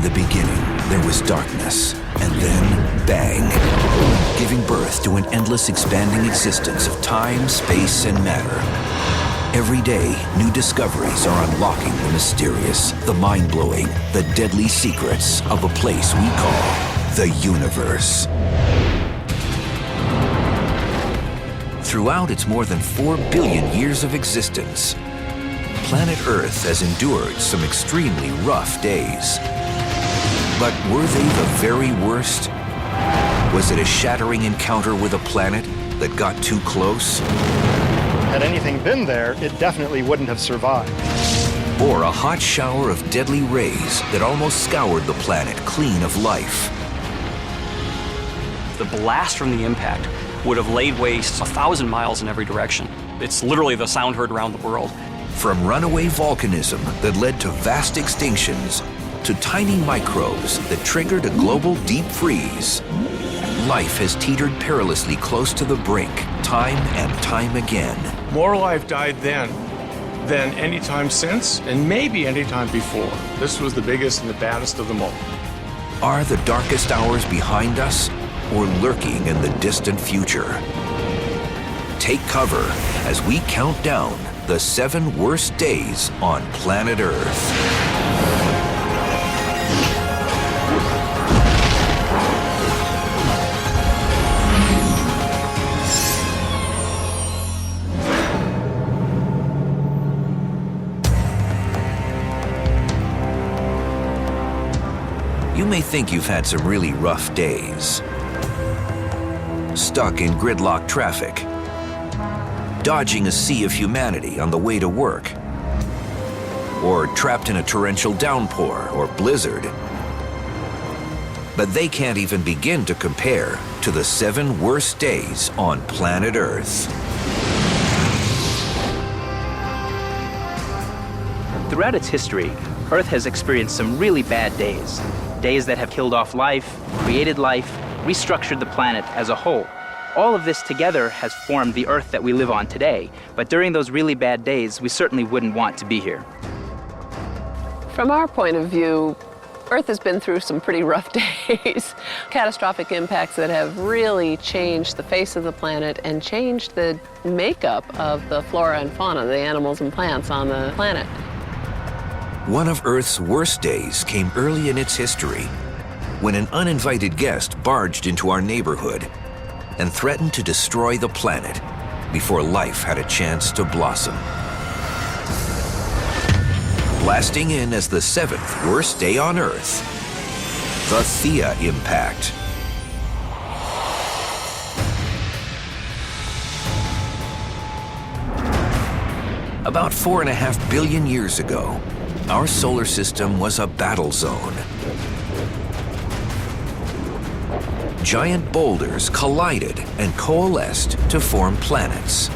the beginning, there was darkness, and then bang, giving birth to an endless expanding existence of time, space, and matter. Every day, new discoveries are unlocking the mysterious, the mind-blowing, the deadly secrets of a place we call the universe. Throughout its more than 4 billion years of existence, planet Earth has endured some extremely rough days. But were they the very worst? Was it a shattering encounter with a planet that got too close? Had anything been there, it definitely wouldn't have survived. Or a hot shower of deadly rays that almost scoured the planet clean of life? The blast from the impact would have laid waste 1,000 miles in every direction. It's literally the sound heard around the world. From runaway volcanism that led to vast extinctions, to tiny microbes that triggered a global deep freeze, life has teetered perilously close to the brink, time and time again. More life died then than any time since, and maybe any time before. This was the biggest and the baddest of them all. Are the darkest hours behind us, or lurking in the distant future? Take cover as we count down the 7 worst days on planet Earth. You may think you've had some really rough days. Stuck in gridlock traffic, dodging a sea of humanity on the way to work, or trapped in a torrential downpour or blizzard. But they can't even begin to compare to the 7 worst days on planet Earth. Throughout its history, Earth has experienced some really bad days. Days that have killed off life, created life, restructured the planet as a whole. All of this together has formed the Earth that we live on today. But during those really bad days, we certainly wouldn't want to be here. From our point of view, Earth has been through some pretty rough days. Catastrophic impacts that have really changed the face of the planet and changed the makeup of the flora and fauna, the animals and plants on the planet. One of Earth's worst days came early in its history, when an uninvited guest barged into our neighborhood and threatened to destroy the planet before life had a chance to blossom. Blasting in as the 7th worst day on Earth, the Theia impact. About 4.5 billion years ago, our solar system was a battle zone. Giant boulders collided and coalesced to form planets.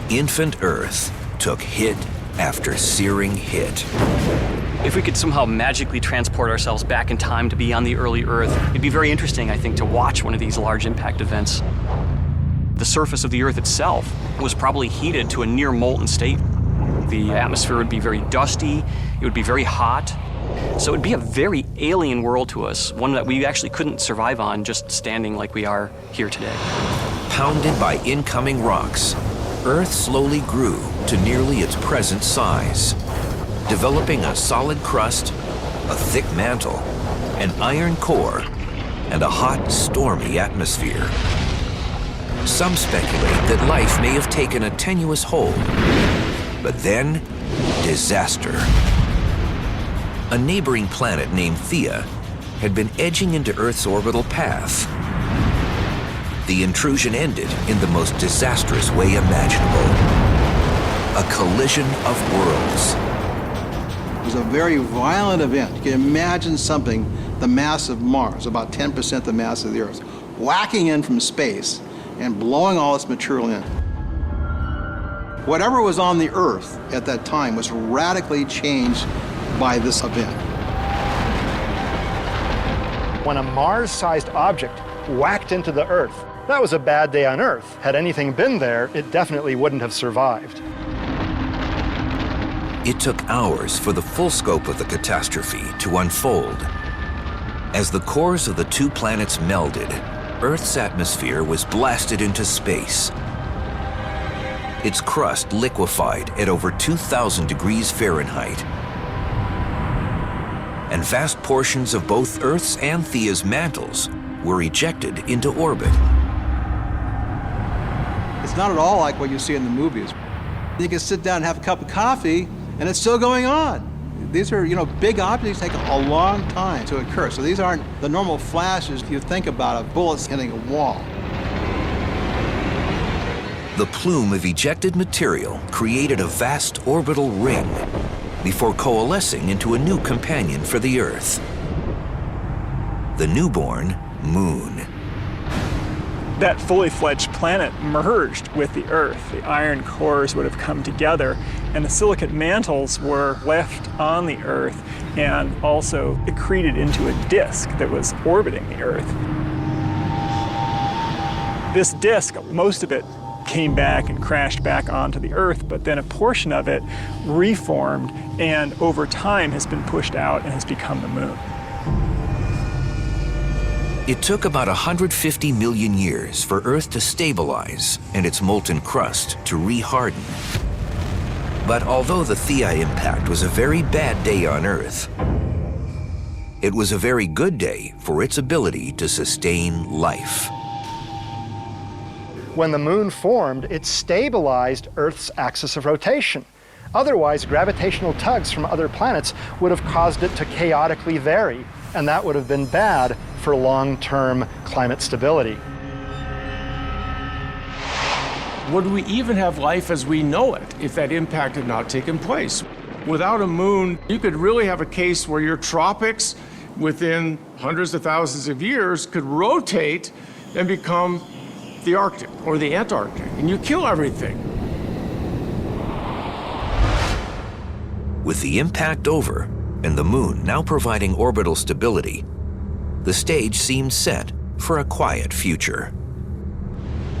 Infant Earth took hit after searing hit. If we could somehow magically transport ourselves back in time to be on the early Earth, it'd be very interesting, I think, to watch one of these large impact events. The surface of the Earth itself was probably heated to a near molten state. The atmosphere would be very dusty, it would be very hot. So it would be a very alien world to us, one that we actually couldn't survive on just standing like we are here today. Pounded by incoming rocks, Earth slowly grew to nearly its present size, developing a solid crust, a thick mantle, an iron core, and a hot, stormy atmosphere. Some speculate that life may have taken a tenuous hold, but then, disaster. A neighboring planet named Theia had been edging into Earth's orbital path. The intrusion ended in the most disastrous way imaginable. A collision of worlds. It was a very violent event. You can imagine something the mass of Mars, about 10% the mass of the Earth, whacking in from space and blowing all this material in. Whatever was on the Earth at that time was radically changed by this event. When a Mars-sized object whacked into the Earth, that was a bad day on Earth. Had anything been there, it definitely wouldn't have survived. It took hours for the full scope of the catastrophe to unfold. As the cores of the two planets melded, Earth's atmosphere was blasted into space. Its crust liquefied at over 2,000 degrees Fahrenheit. And vast portions of both Earth's and Thea's mantles were ejected into orbit. It's not at all like what you see in the movies. You can sit down and have a cup of coffee, and it's still going on. These are, big objects take a long time to occur. So these aren't the normal flashes you think about of bullets hitting a wall. The plume of ejected material created a vast orbital ring before coalescing into a new companion for the Earth, the newborn Moon. That fully fledged planet merged with the Earth. The iron cores would have come together, and the silicate mantles were left on the Earth and also accreted into a disk that was orbiting the Earth. This disk, most of it came back and crashed back onto the Earth, but then a portion of it reformed and over time has been pushed out and has become the Moon. It took about 150 million years for Earth to stabilize and its molten crust to re-harden. But although the Theia impact was a very bad day on Earth, it was a very good day for its ability to sustain life. When the moon formed, it stabilized Earth's axis of rotation. Otherwise, gravitational tugs from other planets would have caused it to chaotically vary, and that would have been bad for long-term climate stability. Would we even have life as we know it if that impact had not taken place? Without a moon, you could really have a case where your tropics, within hundreds of thousands of years, could rotate and become the Arctic or the Antarctic, and you kill everything. With the impact over and the moon now providing orbital stability, the stage seemed set for a quiet future.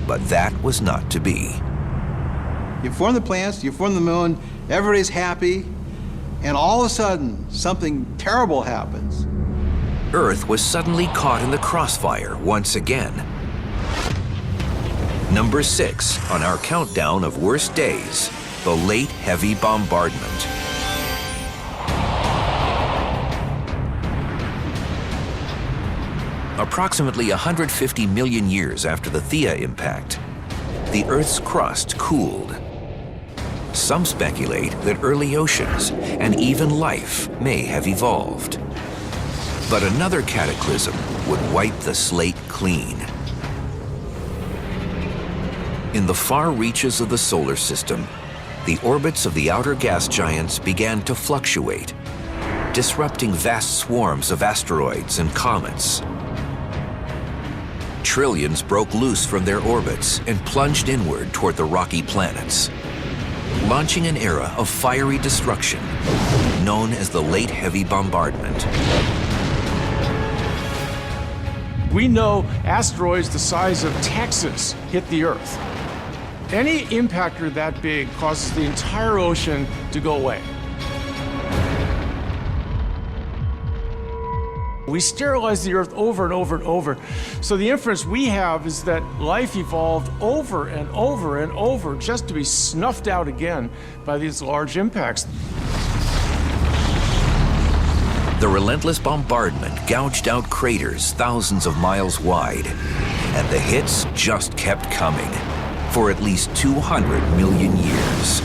But that was not to be. You form the planets, you form the moon, everybody's happy, and all of a sudden, something terrible happens. Earth was suddenly caught in the crossfire once again. Number 6 on our countdown of worst days, the late heavy bombardment. Approximately 150 million years after the Theia impact, the Earth's crust cooled. Some speculate that early oceans and even life may have evolved. But another cataclysm would wipe the slate clean. In the far reaches of the solar system, the orbits of the outer gas giants began to fluctuate, disrupting vast swarms of asteroids and comets. Trillions broke loose from their orbits and plunged inward toward the rocky planets, launching an era of fiery destruction known as the late heavy bombardment. We know asteroids the size of Texas hit the Earth. Any impactor that big causes the entire ocean to go away. We sterilize the Earth over and over and over. So the inference we have is that life evolved over and over and over just to be snuffed out again by these large impacts. The relentless bombardment gouged out craters thousands of miles wide, and the hits just kept coming for at least 200 million years.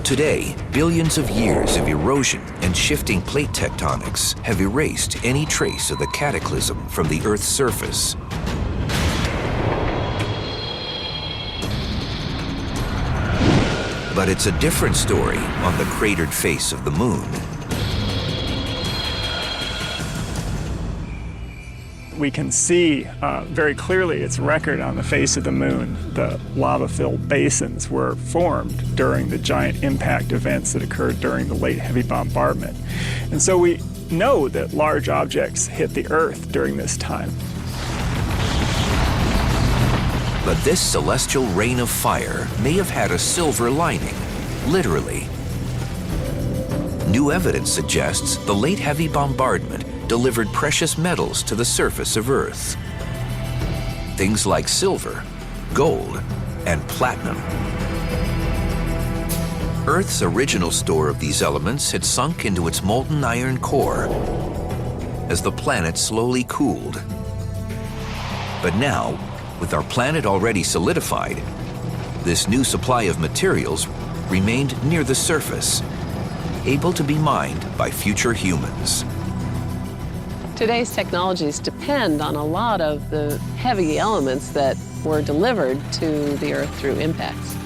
Today, billions of years of erosion and shifting plate tectonics have erased any trace of the cataclysm from the Earth's surface. But it's a different story on the cratered face of the moon. We can see very clearly its record on the face of the moon. The lava-filled basins were formed during the giant impact events that occurred during the late heavy bombardment. And so we know that large objects hit the Earth during this time. But this celestial rain of fire may have had a silver lining, literally. New evidence suggests the late heavy bombardment delivered precious metals to the surface of Earth. Things like silver, gold, and platinum. Earth's original store of these elements had sunk into its molten iron core as the planet slowly cooled. But now, with our planet already solidified, this new supply of materials remained near the surface, able to be mined by future humans. Today's technologies depend on a lot of the heavy elements that were delivered to the Earth through impacts.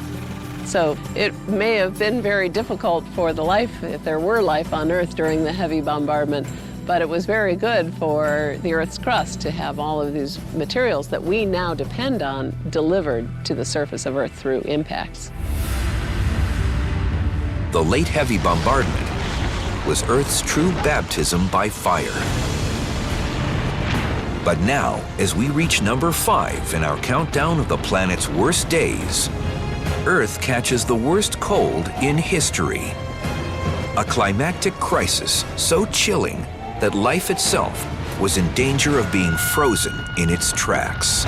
So it may have been very difficult for the life, if there were life on Earth during the heavy bombardment, but it was very good for the Earth's crust to have all of these materials that we now depend on delivered to the surface of Earth through impacts. The late heavy bombardment was Earth's true baptism by fire. But now, as we reach number 5 in our countdown of the planet's worst days, Earth catches the worst cold in history. A climactic crisis so chilling that life itself was in danger of being frozen in its tracks.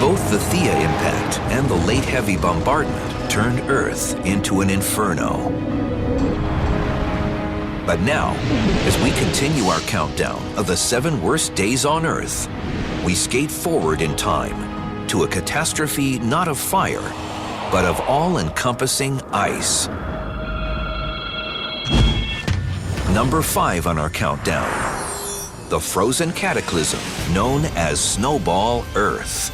Both the Theia impact and the late heavy bombardment turned Earth into an inferno. But now, as we continue our countdown of the 7 worst days on Earth, we skate forward in time to a catastrophe not of fire, but of all-encompassing ice. Number 5 on our countdown, the frozen cataclysm known as Snowball Earth.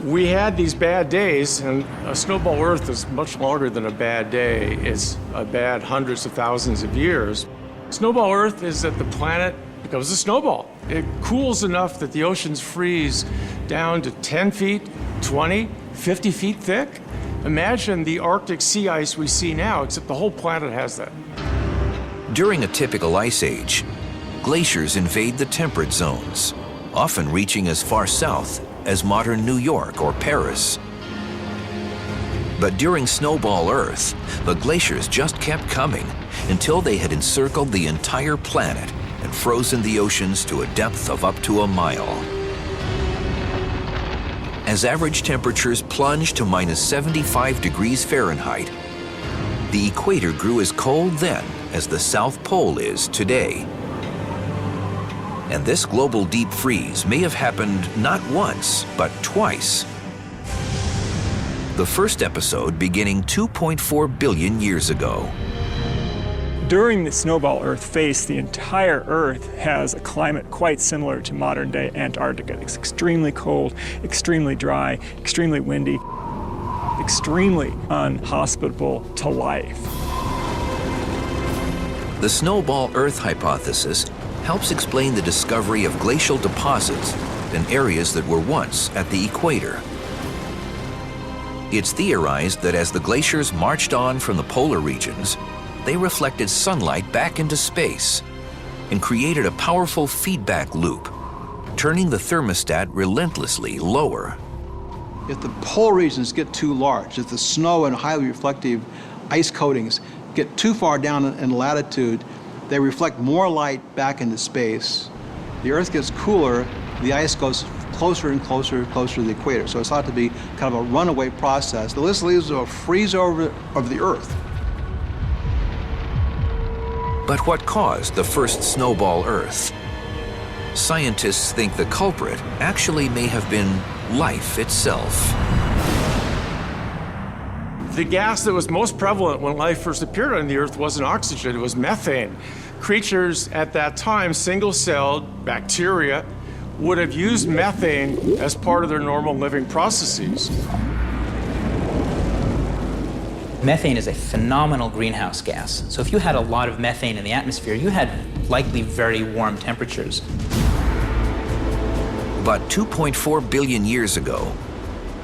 We had these bad days, and a snowball Earth is much longer than a bad day. It's a bad hundreds of thousands of years. Snowball Earth is that the planet becomes a snowball. It cools enough that the oceans freeze down to 10 feet, 20, 50 feet thick. Imagine the Arctic sea ice we see now, except the whole planet has that. During a typical ice age, glaciers invade the temperate zones, often reaching as far south as modern New York or Paris. But during Snowball Earth, the glaciers just kept coming until they had encircled the entire planet and frozen the oceans to a depth of up to a mile. As average temperatures plunged to minus 75 degrees Fahrenheit, the equator grew as cold then as the South Pole is today. And this global deep freeze may have happened not once, but twice. The first episode beginning 2.4 billion years ago. During the Snowball Earth phase, the entire Earth has a climate quite similar to modern-day Antarctica. It's extremely cold, extremely dry, extremely windy, extremely unhospitable to life. The Snowball Earth hypothesis helps explain the discovery of glacial deposits in areas that were once at the equator. It's theorized that as the glaciers marched on from the polar regions, they reflected sunlight back into space and created a powerful feedback loop, turning the thermostat relentlessly lower. If the polar regions get too large, if the snow and highly reflective ice coatings get too far down in latitude, they reflect more light back into space. The Earth gets cooler, the ice goes closer and closer and closer to the equator. So it's thought to be kind of a runaway process. This leads to a freeze over of the Earth. But what caused the first Snowball Earth? Scientists think the culprit actually may have been life itself. The gas that was most prevalent when life first appeared on the Earth wasn't oxygen, it was methane. Creatures at that time, single-celled bacteria, would have used methane as part of their normal living processes. Methane is a phenomenal greenhouse gas. So if you had a lot of methane in the atmosphere, you had likely very warm temperatures. But 2.4 billion years ago,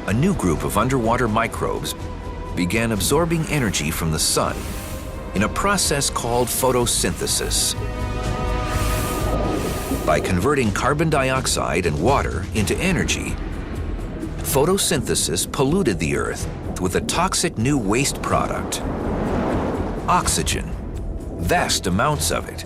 a new group of underwater microbes began absorbing energy from the sun in a process called photosynthesis. By converting carbon dioxide and water into energy, photosynthesis polluted the Earth with a toxic new waste product, oxygen, vast amounts of it.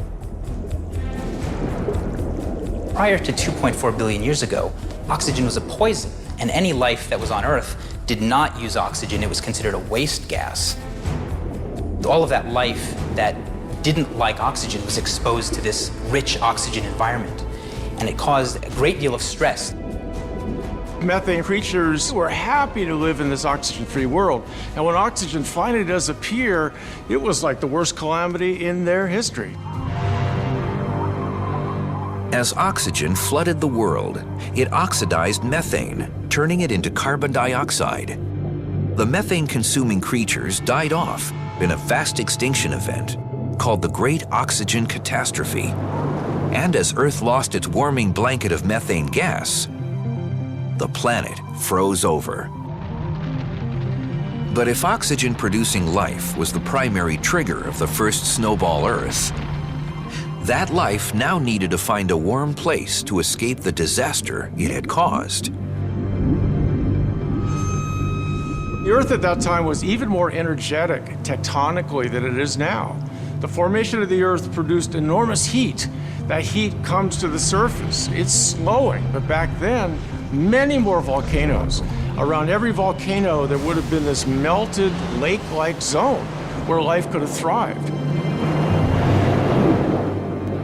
Prior to 2.4 billion years ago, oxygen was a poison, and any life that was on Earth did not use oxygen. It was considered a waste gas. All of that life that didn't like oxygen was exposed to this rich oxygen environment, and it caused a great deal of stress. Methane creatures were happy to live in this oxygen-free world, and when oxygen finally does appear, it was like the worst calamity in their history. As oxygen flooded the world, it oxidized methane, turning it into carbon dioxide. The methane-consuming creatures died off in a vast extinction event called the Great Oxygen Catastrophe. And as Earth lost its warming blanket of methane gas, the planet froze over. But if oxygen-producing life was the primary trigger of the first snowball Earth, that life now needed to find a warm place to escape the disaster it had caused. The Earth at that time was even more energetic tectonically than it is now. The formation of the Earth produced enormous heat. That heat comes to the surface. It's slowing, but back then, many more volcanoes. Around every volcano, there would have been this melted lake-like zone where life could have thrived.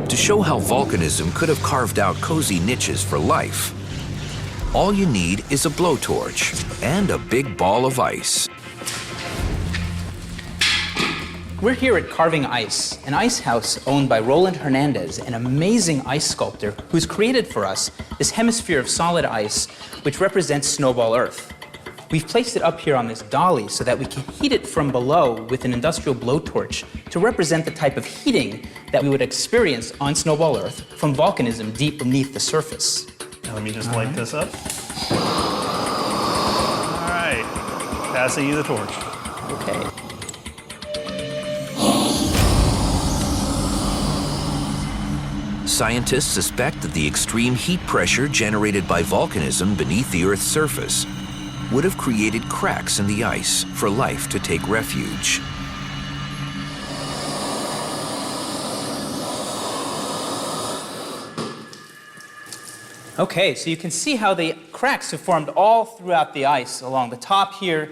To show how volcanism could have carved out cozy niches for life, all you need is a blowtorch and a big ball of ice. We're here at Carving Ice, an ice house owned by Roland Hernandez, an amazing ice sculptor who's created for us this hemisphere of solid ice, which represents Snowball Earth. We've placed it up here on this dolly so that we can heat it from below with an industrial blowtorch to represent the type of heating that we would experience on Snowball Earth from volcanism deep beneath the surface. Now let me just light this up. All right, passing you the torch. Okay. Scientists suspect that the extreme heat pressure generated by volcanism beneath the Earth's surface would have created cracks in the ice for life to take refuge. Okay, so you can see how the cracks have formed all throughout the ice along the top here.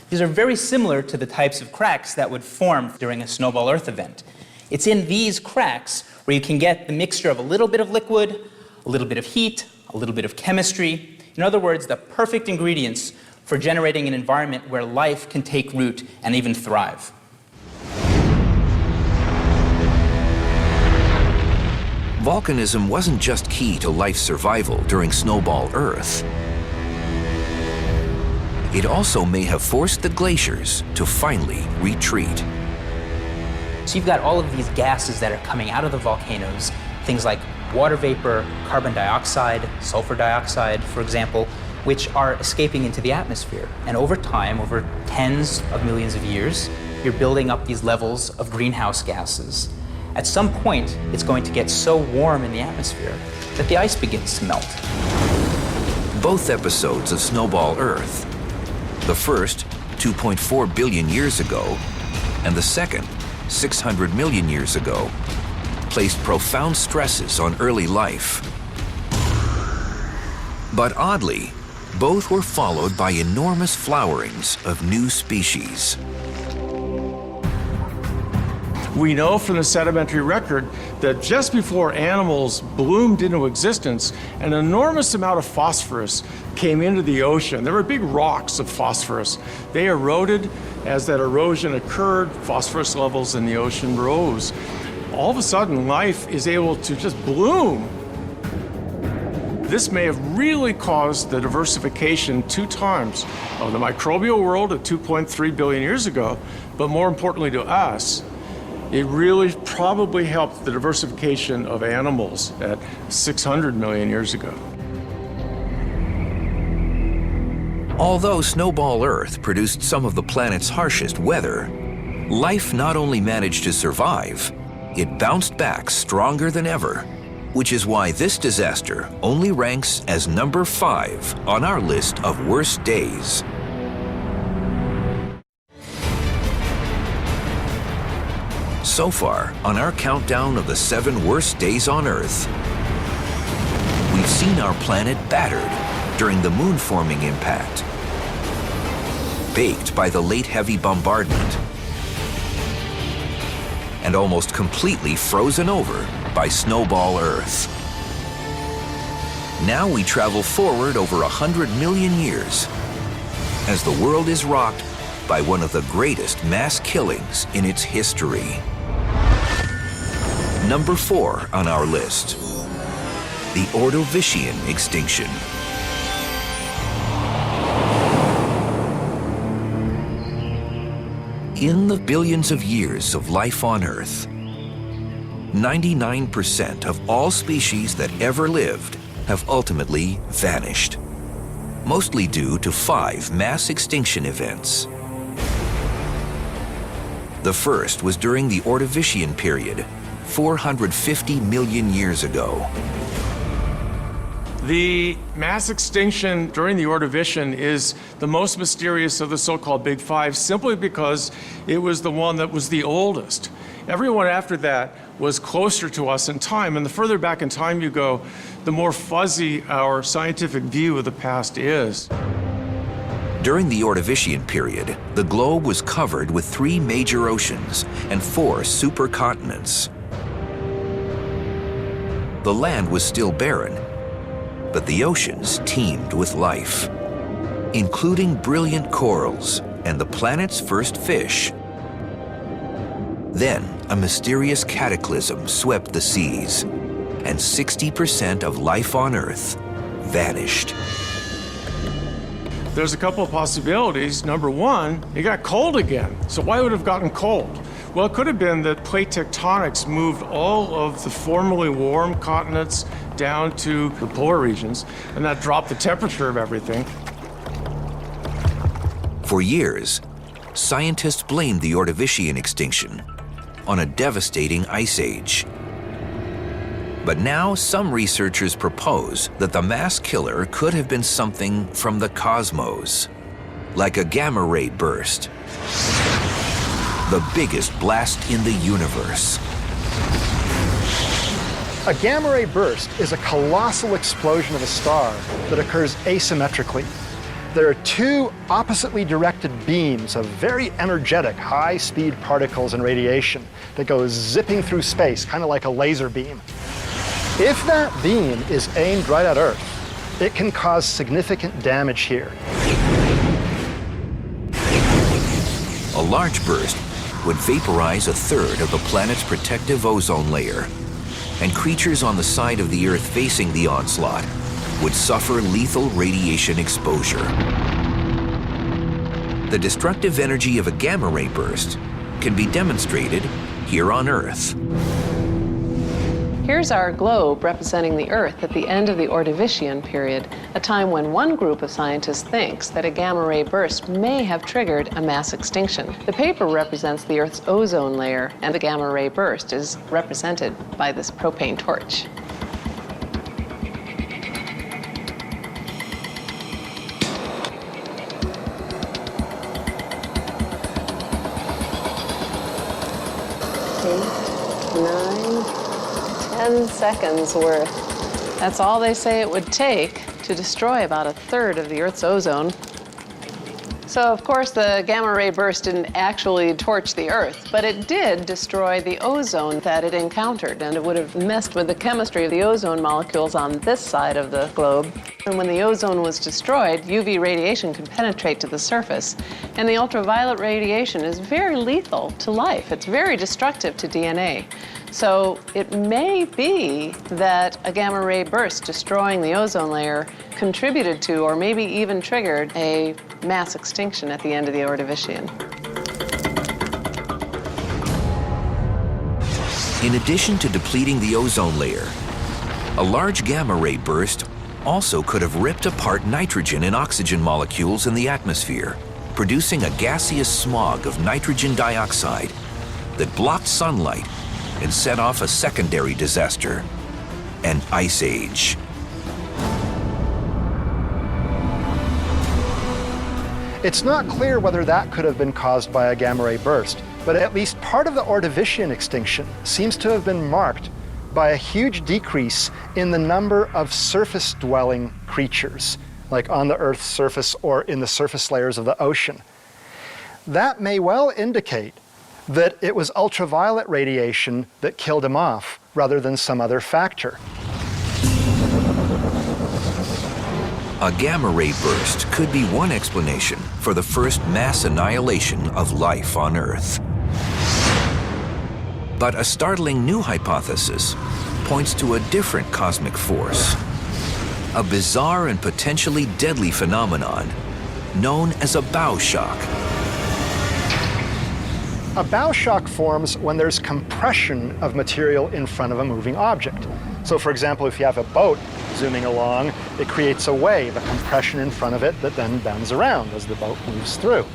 These are very similar to the types of cracks that would form during a Snowball Earth event. It's in these cracks where you can get the mixture of a little bit of liquid, a little bit of heat, a little bit of chemistry. In other words, the perfect ingredients for generating an environment where life can take root and even thrive. Volcanism wasn't just key to life's survival during Snowball Earth. It also may have forced the glaciers to finally retreat. So you've got all of these gases that are coming out of the volcanoes, things like water vapor, carbon dioxide, sulfur dioxide, for example, which are escaping into the atmosphere. And over time, over tens of millions of years, you're building up these levels of greenhouse gases. At some point, it's going to get so warm in the atmosphere that the ice begins to melt. Both episodes of Snowball Earth, the first 2.4 billion years ago, and the second 600 million years ago, placed profound stresses on early life. But oddly, both were followed by enormous flowerings of new species. We know from the sedimentary record that just before animals bloomed into existence, an enormous amount of phosphorus came into the ocean. There were big rocks of phosphorus. They eroded. As that erosion occurred, phosphorus levels in the ocean rose. All of a sudden, life is able to just bloom. This may have really caused the diversification 2 times of the microbial world at 2.3 billion years ago, but more importantly to us, it really probably helped the diversification of animals at 600 million years ago. Although Snowball Earth produced some of the planet's harshest weather, life not only managed to survive, it bounced back stronger than ever, which is why this disaster only ranks as number 5 on our list of worst days. So far, on our countdown of the 7 worst days on Earth, we've seen our planet battered during the moon-forming impact, baked by the late heavy bombardment, and almost completely frozen over by Snowball Earth. Now we travel forward over 100 million years as the world is rocked by one of the greatest mass killings in its history. Number 4 on our list, the Ordovician extinction. In the billions of years of life on Earth, 99% of all species that ever lived have ultimately vanished, mostly due to 5 mass extinction events. The first was during the Ordovician period, 450 million years ago. The mass extinction during the Ordovician is the most mysterious of the so-called Big Five, simply because it was the one that was the oldest. Everyone after that was closer to us in time, and the further back in time you go, the more fuzzy our scientific view of the past is. During the Ordovician period, the globe was covered with 3 major oceans and 4 supercontinents. The land was still barren, but the oceans teemed with life, including brilliant corals and the planet's first fish. Then, a mysterious cataclysm swept the seas, and 60% of life on Earth vanished. There's a couple of possibilities. Number 1, it got cold again. So why would it have gotten cold? Well, it could have been that plate tectonics moved all of the formerly warm continents down to the polar regions, and that dropped the temperature of everything. For years, scientists blamed the Ordovician extinction on a devastating ice age. But now some researchers propose that the mass killer could have been something from the cosmos, like a gamma ray burst, the biggest blast in the universe. A gamma ray burst is a colossal explosion of a star that occurs asymmetrically. There are 2 oppositely directed beams of very energetic, high-speed particles and radiation that go zipping through space, kind of like a laser beam. If that beam is aimed right at Earth, it can cause significant damage here. A large burst would vaporize 1/3 of the planet's protective ozone layer, and creatures on the side of the Earth facing the onslaught would suffer lethal radiation exposure. The destructive energy of a gamma ray burst can be demonstrated here on Earth. Here's our globe representing the Earth at the end of the Ordovician period, a time when one group of scientists thinks that a gamma ray burst may have triggered a mass extinction. The paper represents the Earth's ozone layer, and the gamma ray burst is represented by this propane torch. Eight, 9, 10 seconds worth. That's all they say it would take to destroy about 1/3 of the Earth's ozone. So, of course, the gamma ray burst didn't actually torch the Earth, but it did destroy the ozone that it encountered, and it would have messed with the chemistry of the ozone molecules on this side of the globe. And when the ozone was destroyed, UV radiation can penetrate to the surface, and the ultraviolet radiation is very lethal to life. It's very destructive to DNA. So it may be that a gamma ray burst destroying the ozone layer contributed to, or maybe even triggered, a mass extinction at the end of the Ordovician. In addition to depleting the ozone layer, a large gamma ray burst also could have ripped apart nitrogen and oxygen molecules in the atmosphere, producing a gaseous smog of nitrogen dioxide that blocked sunlight and set off a secondary disaster, an ice age. It's not clear whether that could have been caused by a gamma ray burst, but at least part of the Ordovician extinction seems to have been marked by a huge decrease in the number of surface-dwelling creatures, like on the Earth's surface or in the surface layers of the ocean. That may well indicate that it was ultraviolet radiation that killed him off, rather than some other factor. A gamma ray burst could be one explanation for the first mass annihilation of life on Earth. But a startling new hypothesis points to a different cosmic force, a bizarre and potentially deadly phenomenon known as a bow shock. A bow shock forms when there's compression of material in front of a moving object. So for example, if you have a boat zooming along, it creates a wave, a compression in front of it that then bends around as the boat moves through.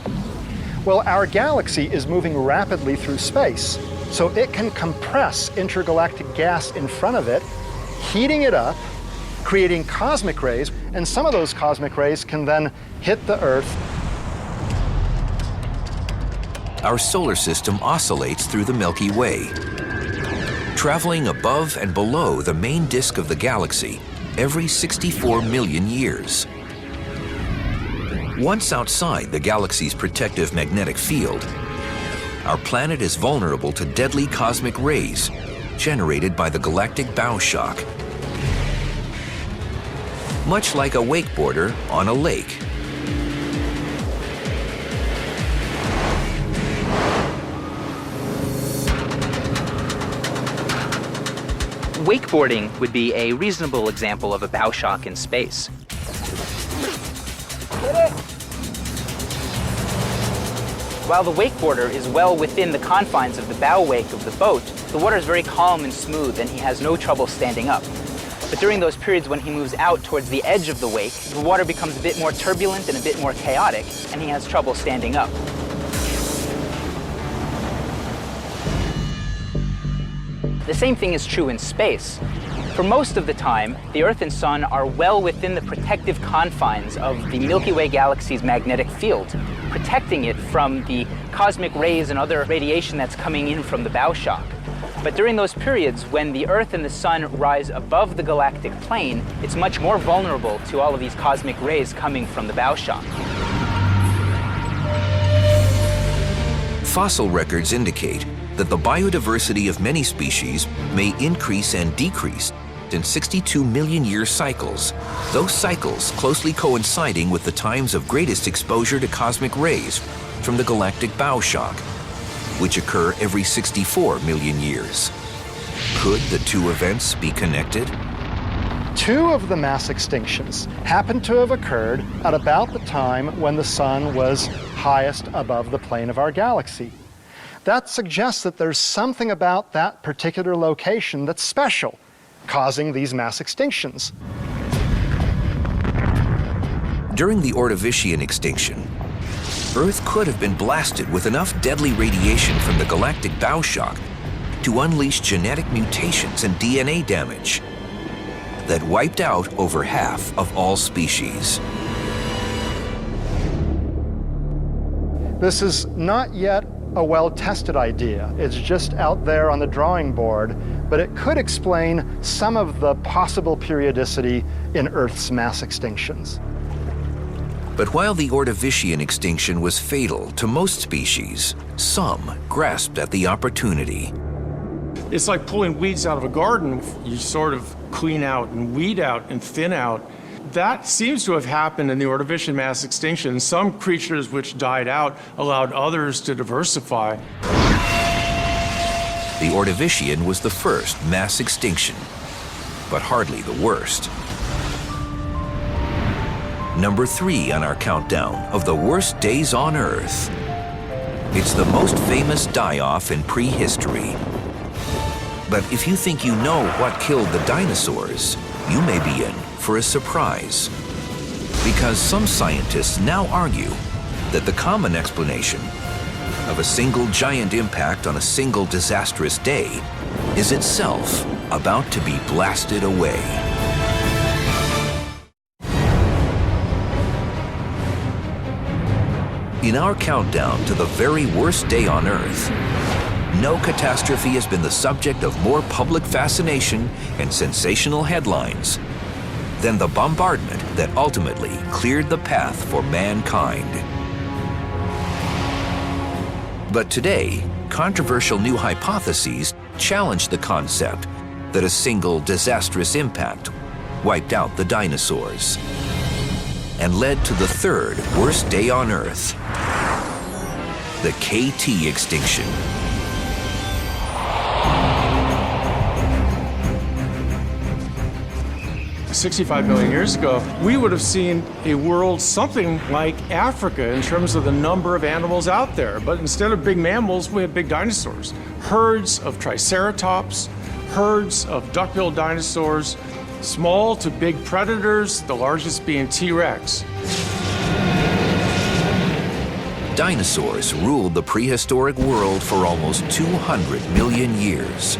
Well, our galaxy is moving rapidly through space, so it can compress intergalactic gas in front of it, heating it up, creating cosmic rays, and some of those cosmic rays can then hit the Earth. Our solar system oscillates through the Milky Way, traveling above and below the main disk of the galaxy every 64 million years. Once outside the galaxy's protective magnetic field, our planet is vulnerable to deadly cosmic rays generated by the galactic bow shock. Much like a wakeboarder on a lake. Wakeboarding would be a reasonable example of a bow shock in space. While the wakeboarder is well within the confines of the bow wake of the boat, the water is very calm and smooth and he has no trouble standing up. But during those periods when he moves out towards the edge of the wake, the water becomes a bit more turbulent and a bit more chaotic, and he has trouble standing up. The same thing is true in space. For most of the time, the Earth and Sun are well within the protective confines of the Milky Way galaxy's magnetic field, protecting it from the cosmic rays and other radiation that's coming in from the bow shock. But during those periods when the Earth and the Sun rise above the galactic plane, it's much more vulnerable to all of these cosmic rays coming from the bow shock. Fossil records indicate that the biodiversity of many species may increase and decrease in 62 million year cycles, those cycles closely coinciding with the times of greatest exposure to cosmic rays from the galactic bow shock, which occur every 64 million years. Could the two events be connected? Two of the mass extinctions happen to have occurred at about the time when the Sun was highest above the plane of our galaxy. That suggests that there's something about that particular location that's special, causing these mass extinctions. During the Ordovician extinction, Earth could have been blasted with enough deadly radiation from the galactic bow shock to unleash genetic mutations and DNA damage that wiped out over half of all species. This is not yet a well-tested idea. It's just out there on the drawing board, but it could explain some of the possible periodicity in Earth's mass extinctions. But while the Ordovician extinction was fatal to most species, some grasped at the opportunity. It's like pulling weeds out of a garden. You sort of clean out and weed out and thin out. That seems to have happened in the Ordovician mass extinction. Some creatures which died out allowed others to diversify. The Ordovician was the first mass extinction, but hardly the worst. Number 3 on our countdown of the worst days on Earth. It's the most famous die-off in prehistory. But if you think you know what killed the dinosaurs, you may be in for a surprise. Because some scientists now argue that the common explanation of a single giant impact on a single disastrous day is itself about to be blasted away. In our countdown to the very worst day on Earth, no catastrophe has been the subject of more public fascination and sensational headlines than the bombardment that ultimately cleared the path for mankind. But today, controversial new hypotheses challenge the concept that a single disastrous impact wiped out the dinosaurs and led to the third worst day on Earth, the KT extinction. $65 million years ago, we would have seen a world something like Africa in terms of the number of animals out there. But instead of big mammals, we have big dinosaurs. Herds of triceratops, herds of duck-billed dinosaurs, small to big predators, the largest being T-Rex. Dinosaurs ruled the prehistoric world for almost 200 million years.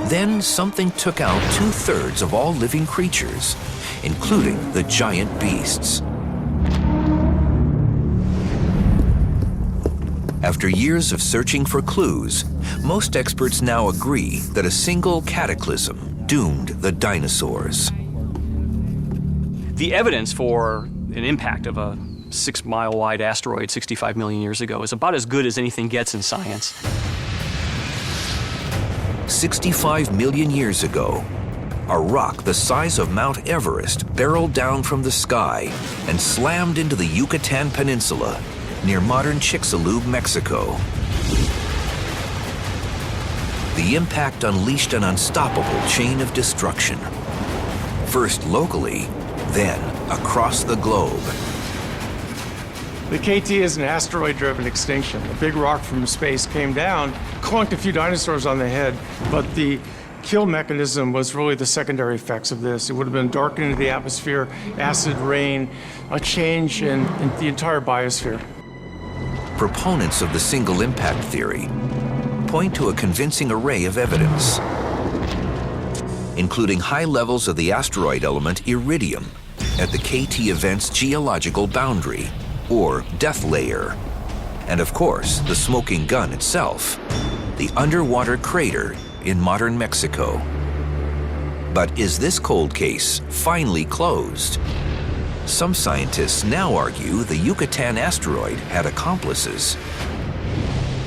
Then something took out 2/3 of all living creatures, including the giant beasts. After years of searching for clues, most experts now agree that a single cataclysm doomed the dinosaurs. The evidence for an impact of a 6-mile-wide asteroid 65 million years ago is about as good as anything gets in science. 65 million years ago, a rock the size of Mount Everest barreled down from the sky and slammed into the Yucatan Peninsula near modern Chicxulub, Mexico. The impact unleashed an unstoppable chain of destruction, first locally, then across the globe. The KT is an asteroid-driven extinction. A big rock from space came down, clunked a few dinosaurs on the head, but the kill mechanism was really the secondary effects of this. It would have been darkening of the atmosphere, acid rain, a change in the entire biosphere. Proponents of the single impact theory point to a convincing array of evidence, including high levels of the asteroid element iridium at the KT event's geological boundary, or death layer, and of course, the smoking gun itself, the underwater crater in modern Mexico. But is this cold case finally closed? Some scientists now argue the Yucatan asteroid had accomplices.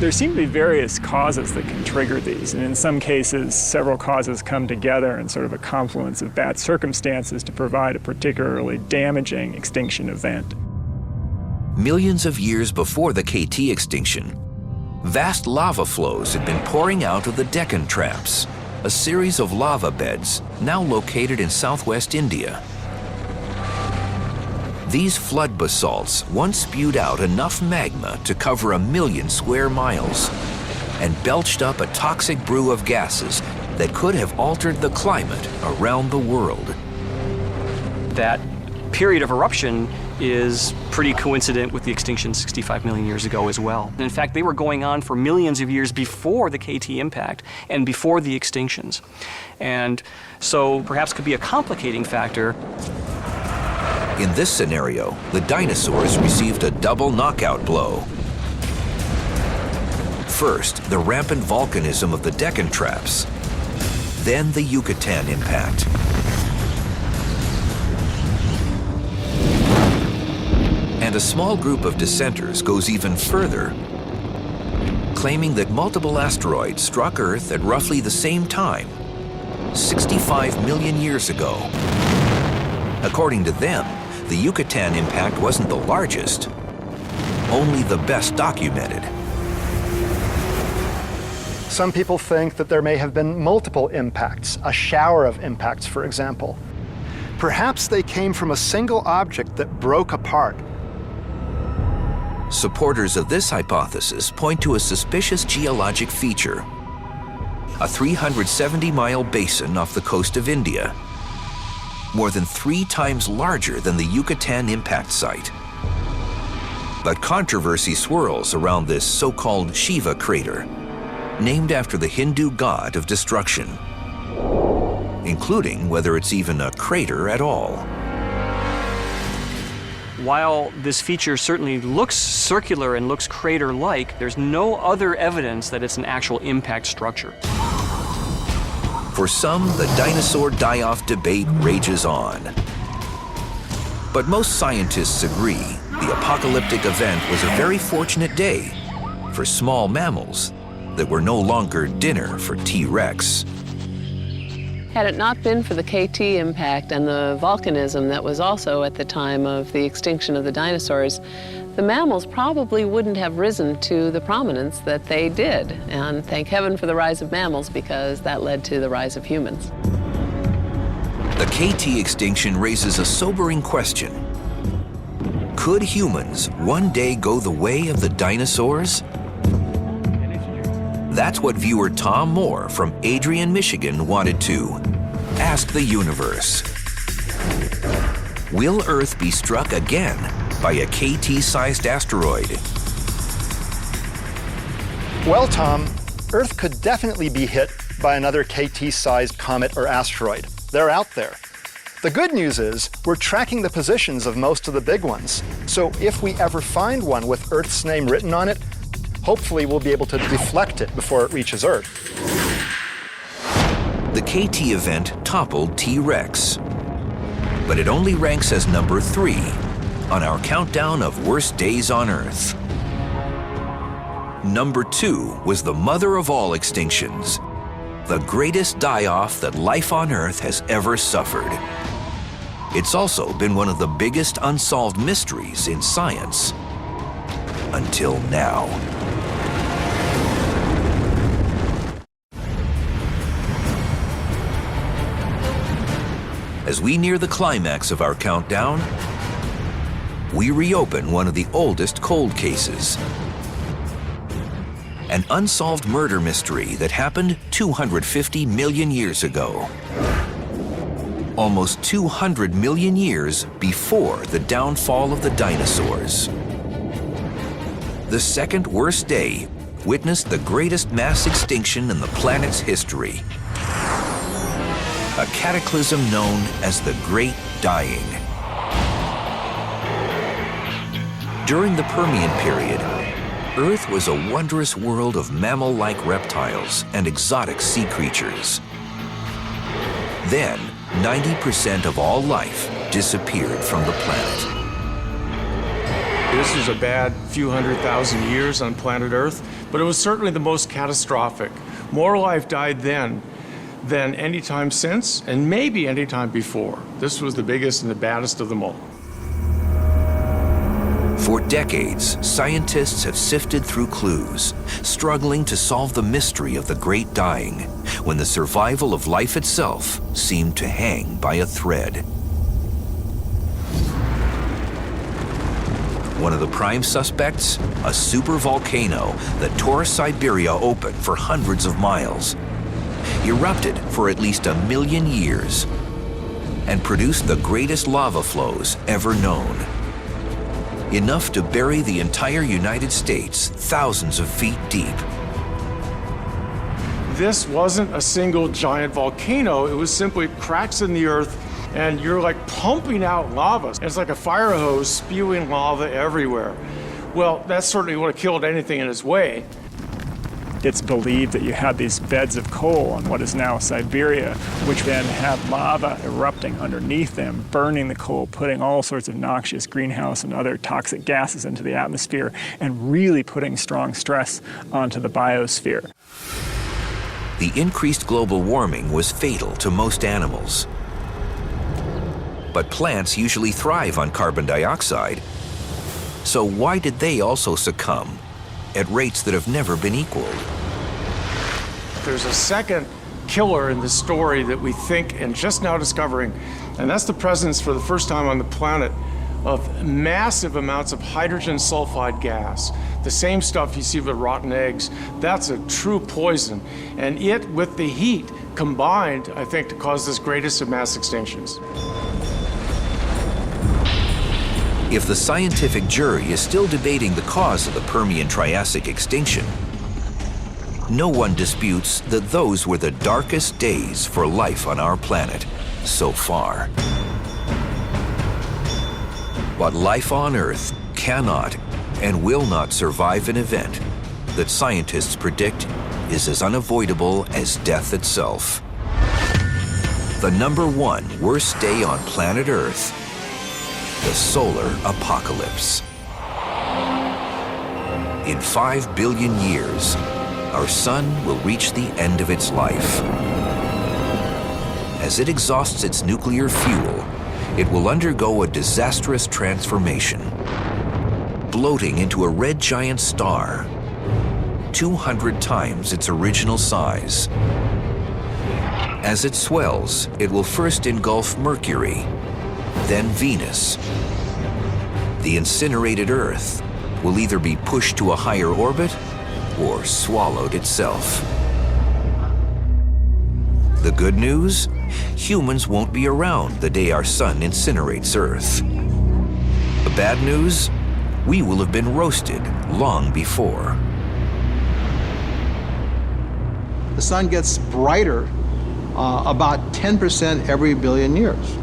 There seem to be various causes that can trigger these, and in some cases, several causes come together in sort of a confluence of bad circumstances to provide a particularly damaging extinction event. Millions of years before the KT extinction, vast lava flows had been pouring out of the Deccan Traps, a series of lava beds now located in southwest India. These flood basalts once spewed out enough magma to cover 1 million square miles and belched up a toxic brew of gases that could have altered the climate around the world. That period of eruption is pretty coincident with the extinction 65 million years ago as well. In fact, they were going on for millions of years before the KT impact and before the extinctions. And so perhaps could be a complicating factor. In this scenario, the dinosaurs received a double knockout blow. First, the rampant volcanism of the Deccan Traps, then the Yucatan impact. And a small group of dissenters goes even further, claiming that multiple asteroids struck Earth at roughly the same time, 65 million years ago. According to them, the Yucatan impact wasn't the largest, only the best documented. Some people think that there may have been multiple impacts, a shower of impacts, for example. Perhaps they came from a single object that broke apart. Supporters of this hypothesis point to a suspicious geologic feature, a 370-mile basin off the coast of India, more than 3 times larger than the Yucatan impact site. But controversy swirls around this so-called Shiva crater, named after the Hindu god of destruction, including whether it's even a crater at all. While this feature certainly looks circular and looks crater-like, there's no other evidence that it's an actual impact structure. For some, the dinosaur die-off debate rages on. But most scientists agree the apocalyptic event was a very fortunate day for small mammals that were no longer dinner for T-Rex. Had it not been for the KT impact and the volcanism that was also at the time of the extinction of the dinosaurs, the mammals probably wouldn't have risen to the prominence that they did. And thank heaven for the rise of mammals, because that led to the rise of humans. The KT extinction raises a sobering question. Could humans one day go the way of the dinosaurs? That's what viewer Tom Moore from Adrian, Michigan wanted to ask the universe. Will Earth be struck again by a KT-sized asteroid? Well, Tom, Earth could definitely be hit by another KT-sized comet or asteroid. They're out there. The good news is we're tracking the positions of most of the big ones. So if we ever find one with Earth's name written on it, hopefully we'll be able to deflect it before it reaches Earth. The KT event toppled T-Rex, but it only ranks as number 3 on our countdown of worst days on Earth. Number 2 was the mother of all extinctions, the greatest die-off that life on Earth has ever suffered. It's also been one of the biggest unsolved mysteries in science until now. As we near the climax of our countdown, we reopen one of the oldest cold cases. An unsolved murder mystery that happened 250 million years ago. Almost 200 million years before the downfall of the dinosaurs. The second worst day witnessed the greatest mass extinction in the planet's history. A cataclysm known as the Great Dying. During the Permian period, Earth was a wondrous world of mammal-like reptiles and exotic sea creatures. Then, 90% of all life disappeared from the planet. This was a bad few 100,000 years on planet Earth, but it was certainly the most catastrophic. More life died then than any time since, and maybe any time before. This was the biggest and the baddest of them all. For decades, scientists have sifted through clues, struggling to solve the mystery of the Great Dying, when the survival of life itself seemed to hang by a thread. One of the prime suspects, a supervolcano that tore Siberia open for hundreds of miles, erupted for at least 1 million years, and produced the greatest lava flows ever known. Enough to bury the entire United States thousands of feet deep. This wasn't a single giant volcano, it was simply cracks in the earth, and you're like pumping out lava. It's like a fire hose spewing lava everywhere. Well, that certainly would have killed anything in its way. It's believed that you had these beds of coal on what is now Siberia, which then had lava erupting underneath them, burning the coal, putting all sorts of noxious greenhouse and other toxic gases into the atmosphere, and really putting strong stress onto the biosphere. The increased global warming was fatal to most animals. But plants usually thrive on carbon dioxide. So why did they also succumb at rates that have never been equaled? There's a second killer in the story that we think and just now discovering, and that's the presence for the first time on the planet of massive amounts of hydrogen sulfide gas. The same stuff you see with rotten eggs. That's a true poison. And it, with the heat, combined, I think, to cause this greatest of mass extinctions. If the scientific jury is still debating the cause of the Permian-Triassic extinction, no one disputes that those were the darkest days for life on our planet so far. But life on Earth cannot and will not survive an event that scientists predict is as unavoidable as death itself. The #1 worst day on planet Earth, the solar apocalypse. In 5 billion years, our sun will reach the end of its life. As it exhausts its nuclear fuel, it will undergo a disastrous transformation, bloating into a red giant star, 200 times its original size. As it swells, it will first engulf Mercury, then Venus. The incinerated Earth will either be pushed to a higher orbit or swallowed itself. The good news? Humans won't be around the day our sun incinerates Earth. The bad news? We will have been roasted long before. The sun gets brighter about 10% every billion years.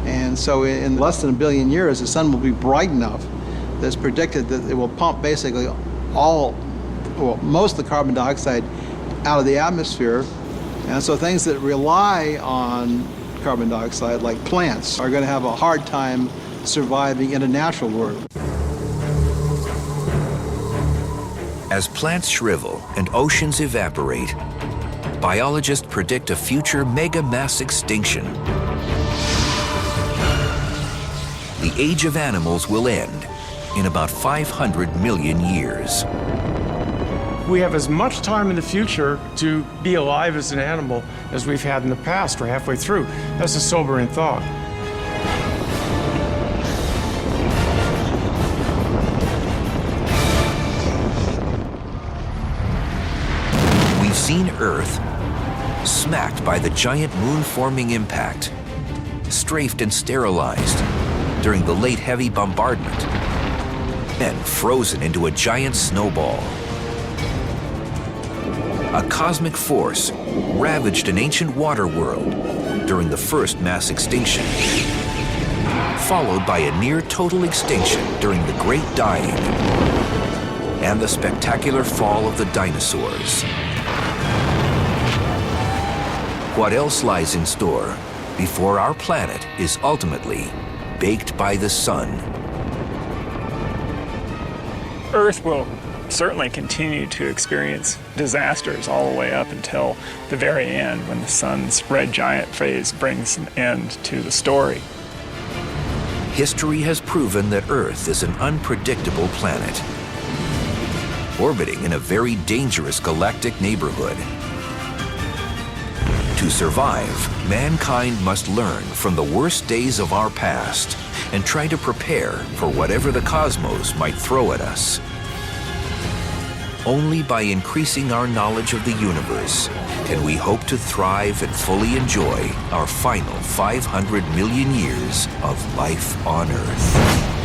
And so in less than a billion years, the sun will be bright enough that it's predicted that it will pump basically most of the carbon dioxide out of the atmosphere. And so things that rely on carbon dioxide, like plants, are going to have a hard time surviving in a natural world. As plants shrivel and oceans evaporate, biologists predict a future mega mass extinction. The age of animals will end in about 500 million years. We have as much time in the future to be alive as an animal as we've had in the past. We're halfway through. That's a sobering thought. We've seen Earth smacked by the giant moon-forming impact, strafed and sterilized during the late heavy bombardment, then frozen into a giant snowball. A cosmic force ravaged an ancient water world during the first mass extinction, followed by a near-total extinction during the Great Dying and the spectacular fall of the dinosaurs. What else lies in store before our planet is ultimately baked by the sun? Earth will certainly continue to experience disasters all the way up until the very end, when the sun's red giant phase brings an end to the story. History has proven that Earth is an unpredictable planet, orbiting in a very dangerous galactic neighborhood. To survive, mankind must learn from the worst days of our past and try to prepare for whatever the cosmos might throw at us. Only by increasing our knowledge of the universe can we hope to thrive and fully enjoy our final 500 million years of life on Earth.